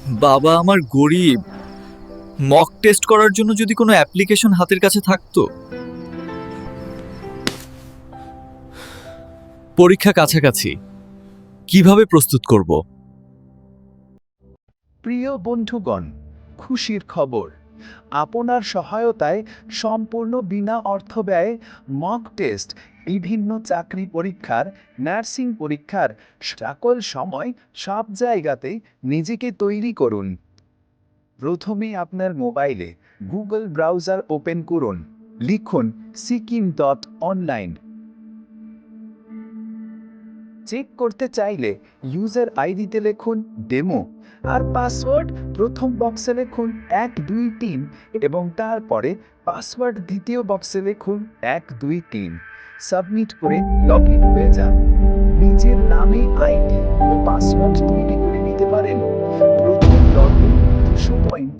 বাবা আমার গরিব। মক টেস্ট করার জন্য যদি কোনো অ্যাপ্লিকেশন হাতের কাছে থাকতো। পরীক্ষা কাছাকাছি, কিভাবে প্রস্তুত করব? প্রিয় বন্ধুগণ, খুশির খবর, আপনার সহায়তায় সম্পূর্ণ বিনা অর্থ ব্যয়ে মক টেস্ট, বিভিন্ন চাকরি পরীক্ষার, নার্সিং পরীক্ষার সকল সময় সব জায়গাতে নিজেকে তৈরি করুন। প্রথমে আপনার মোবাইলে গুগল ব্রাউজার ওপেন করুন, লিখুন সিকিম.অনলাইন। চেক করতে চাইলে ইউজার আইডিতে লিখুন ডেমো, আর পাসওয়ার্ড প্রথম বক্সে লিখুন 123 এবং তারপরে পাসওয়ার্ড দ্বিতীয় বক্সে লিখুন 123। সাবমিট করে লগ ইন হয়ে যান। নিজের নামে আইডি ও পাসওয়ার্ড তৈরি করে নিতে পারেন। প্রথম লগ ইন 200 পয়েন্ট।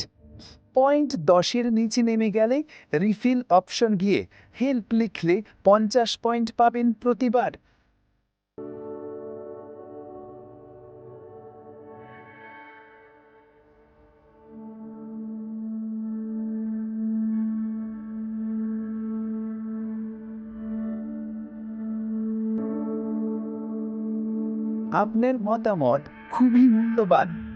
পয়েন্ট 10-এর নিচে নেমে গেলে রিফিল অপশন গিয়ে হেল্প লিখলে 50 পয়েন্ট পাবেন প্রতিবার। আপনার মতামত খুবই মূল্যবান।